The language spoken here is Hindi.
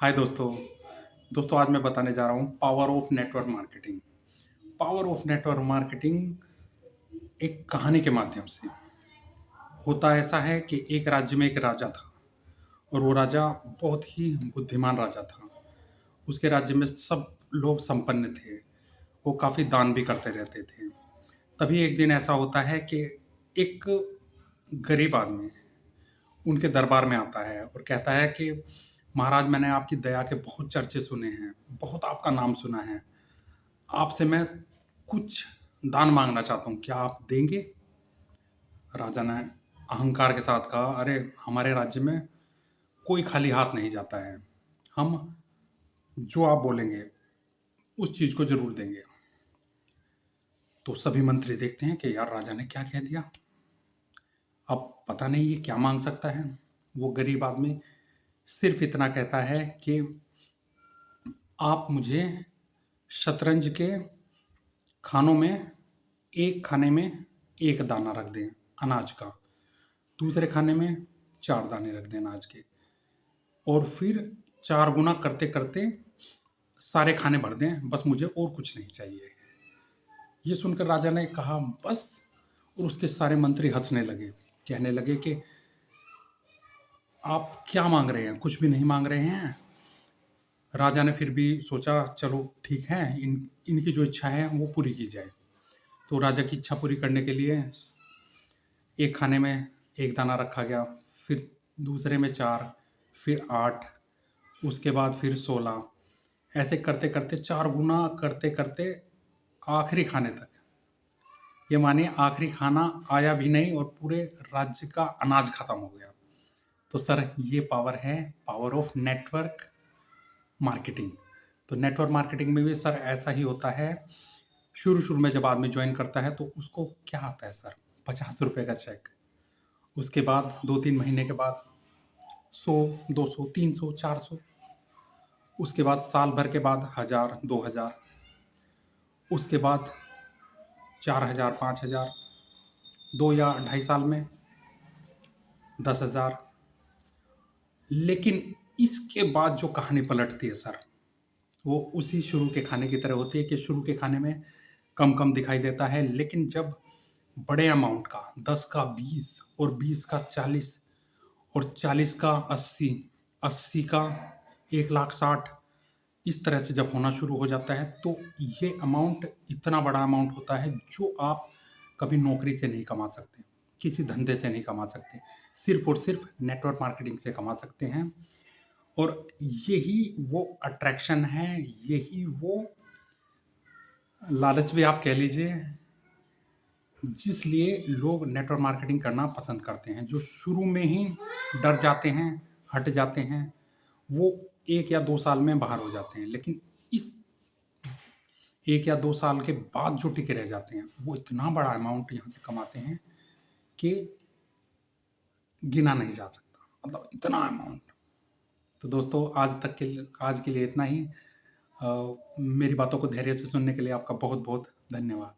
हाय दोस्तों। आज मैं बताने जा रहा हूँ power of network marketing. Power of network marketing एक कहानी के माध्यम से होता ऐसा है कि एक राज्य में एक राजा था और वो राजा बहुत ही बुद्धिमान राजा था। उसके राज्य में सब लोग संपन्न थे। वो काफ़ी दान भी करते रहते थे। तभी एक दिन ऐसा होता है कि एक गरीब आदमी उनके दरबार में आता है और कहता है कि महाराज, मैंने आपकी दया के बहुत चर्चे सुने हैं, बहुत आपका नाम सुना है। आपसे मैं कुछ दान मांगना चाहता हूँ, क्या आप देंगे? राजा ने अहंकार के साथ कहा, अरे, हमारे राज्य में कोई खाली हाथ नहीं जाता है। हम जो आप बोलेंगे उस चीज को जरूर देंगे। तो सभी मंत्री देखते हैं कि यार, राजा ने क्या कह दिया, अब पता नहीं ये क्या मांग सकता है। वो गरीब आदमी सिर्फ इतना कहता है कि आप मुझे शतरंज के खानों में एक खाने में एक दाना रख दें अनाज का, दूसरे खाने में 4 दाने रख दें अनाज के, और फिर 4 गुना करते करते सारे खाने भर दें, बस मुझे और कुछ नहीं चाहिए। ये सुनकर राजा ने कहा बस, और उसके सारे मंत्री हंसने लगे, कहने लगे कि आप क्या मांग रहे हैं, कुछ भी नहीं मांग रहे हैं। राजा ने फिर भी सोचा, चलो ठीक है, इनकी जो इच्छा है वो पूरी की जाए। तो राजा की इच्छा पूरी करने के लिए एक खाने में एक दाना रखा गया, फिर दूसरे में 4, फिर 8, उसके बाद फिर 16, ऐसे करते करते 4 गुना करते करते आखिरी खाने तक, ये मानिए आखिरी खाना आया भी नहीं और पूरे राज्य का अनाज खत्म हो गया। तो सर, ये पावर है, पावर ऑफ नेटवर्क मार्केटिंग। तो नेटवर्क मार्केटिंग में भी सर ऐसा ही होता है। शुरू शुरू में जब आदमी ज्वाइन करता है तो उसको क्या आता है सर, 50 रुपए का चेक। उसके बाद 2-3 महीने के बाद 100, 200, 300, 400, उसके बाद साल भर के बाद 1000, 2000, उसके बाद 4000, 5000, 2 या 2.5 साल में 10,000। लेकिन इसके बाद जो कहानी पलटती है सर, वो उसी शुरू के खाने की तरह होती है कि शुरू के खाने में कम कम दिखाई देता है, लेकिन जब बड़े अमाउंट का 10 का 20 और 20 का 40 और 40 का 80, 80 का 1,60,000, इस तरह से जब होना शुरू हो जाता है तो ये अमाउंट इतना बड़ा अमाउंट होता है जो आप कभी नौकरी से नहीं कमा सकते, किसी धंधे से नहीं कमा सकते, सिर्फ और सिर्फ नेटवर्क मार्केटिंग से कमा सकते हैं। और यही वो अट्रैक्शन है, यही वो लालच भी आप कह लीजिए, जिस लिए लोग नेटवर्क मार्केटिंग करना पसंद करते हैं। जो शुरू में ही डर जाते हैं, हट जाते हैं, वो 1 या 2 साल में बाहर हो जाते हैं, लेकिन इस 1 या 2 साल के बाद जो टिके रह जाते हैं, वो इतना बड़ा अमाउंट यहाँ से कमाते हैं कि गिना नहीं जा सकता, मतलब इतना अमाउंट। तो दोस्तों, आज के लिए इतना ही। मेरी बातों को धैर्य से सुनने के लिए आपका बहुत बहुत धन्यवाद।